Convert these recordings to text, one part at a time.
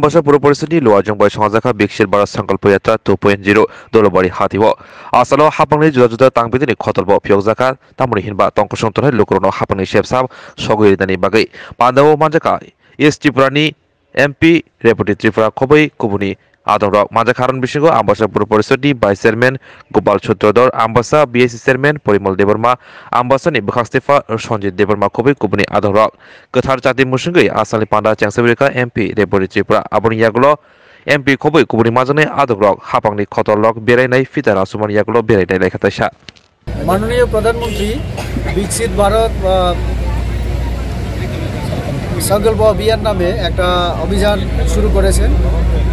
বছর পুরো পরিস্থিতি লোয়াজং bai সংজাখা বিকশিত ভারত সংকল্প यात्रा 2.0 দলবাড়ি হাতিও আসালো হাপাংনি জুজা তাংবিদিনি খতলব ফিয়কজাখা তামুনি হিনবা তংকসংতনে লোকরনো হাপাংনি শেপসাব সগইদানি বাগৈ পান্দাও মানজাকা ইস্ট ত্রিপুরানি এমপি রেপুটি ত্রিপুরা খবৈ কুবুনি আদমরক মানজাখারণ বিশিঙ্গ আমবাসা পুরো পরিস্থিতি ভাইস চেয়ারম্যান গোপাল সূত্রধর আমবাসা বিএসসি চেয়ারম্যান পরিমল দেববর্মা আমবাসানি বখাস্তেফা সঞ্জিত দেববর্মা খবৈ কুবুনি আদমরক गोथार जाति मुसुंगै आसामनि पान्डा चेंगसेबरिका एमपि रेबरि त्रिपुरा आबनि यागुलो एमपि खबै कुबुनि माजने आदग्रक हापांनि खतरलक बेरायनाय फितारा सुमान यागुलो बेरायनाय लेखातायसा माननीय प्रधानमंत्री विकसित भारत संकल्प अभियान नामे एक अभियान शुरू करेছেন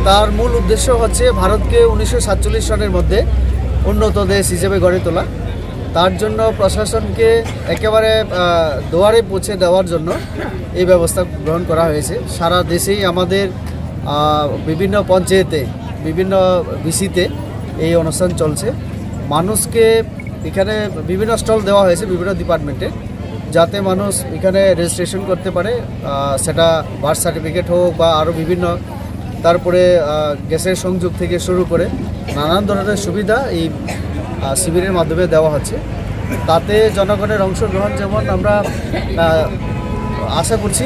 তার মূল উদ্দেশ্য হচ্ছে ভারতকে 1947 সনের মধ্যে উন্নত দেশ হিসেবে গড়ে তোলা তার জন্য প্রশাসনকে একেবারে দুয়ারে পৌঁছে দেওয়ার জন্য এই ব্যবস্থা গ্রহণ করা হয়েছে সারা দেশেই আমাদের বিভিন্ন পঞ্চায়েতে বিভিন্ন বিসিতে এই অনুষ্ঠান চলছে মানুষকে এখানে বিভিন্ন স্টল দেওয়া হয়েছে বিভিন্ন ডিপার্টমেন্টে যাতে মানুষ এখানে রেজিস্ট্রেশন করতে পারে সেটা বার্থ সার্টিফিকেট হোক বা আরও বিভিন্ন তারপরে গ্যাসের সংযোগ থেকে শুরু করে নানান ধরনের সুবিধা এই শিবিরের মাধ্যমে দেওয়া হচ্ছে তাতে জনগণের অংশগ্রহণ যেমন আমরা আশা করছি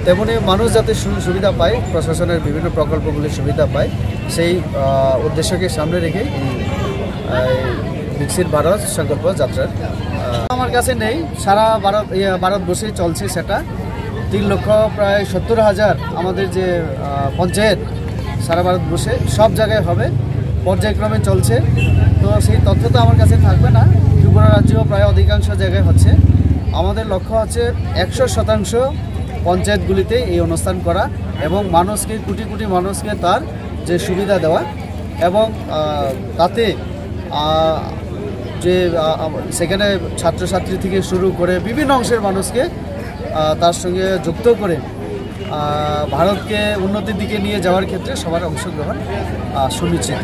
তেমনি মানুষ যাতে সুবিধা পায় প্রশাসনের বিভিন্ন প্রকল্পগুলির সুবিধা পায় সেই উদ্দেশ্যকে সামনে রেখে এই বিকশিত ভারত সংকল্প যাত্রার আমার কাছে নেই সারা ভারতবর্ষে চলছে সেটা 3 লক্ষ প্রায় 70,000 আমাদের যে পঞ্চায়েত সারা ভারতবর্ষে সব জায়গায় হবে পর্যায়ক্রমে চলছে তো সেই তথ্য তো আমার কাছে থাকবে না ত্রিপুরা রাজ্য প্রায় অধিকাংশ জায়গায় হচ্ছে আমাদের লক্ষ্য হচ্ছে 100% পঞ্চায়েতগুলিতে এই অনুষ্ঠান করা এবং মানুষকে কোটি কোটি মানুষকে তার যে সুবিধা দেওয়া এবং তাতে যে সেখানে ছাত্রছাত্রী থেকে শুরু করে বিভিন্ন অংশের মানুষকে তার সঙ্গে যুক্ত করে ভারতকে উন্নতির দিকে নিয়ে যাওয়ার ক্ষেত্রে সবার অংশগ্রহণ সুনিশ্চিত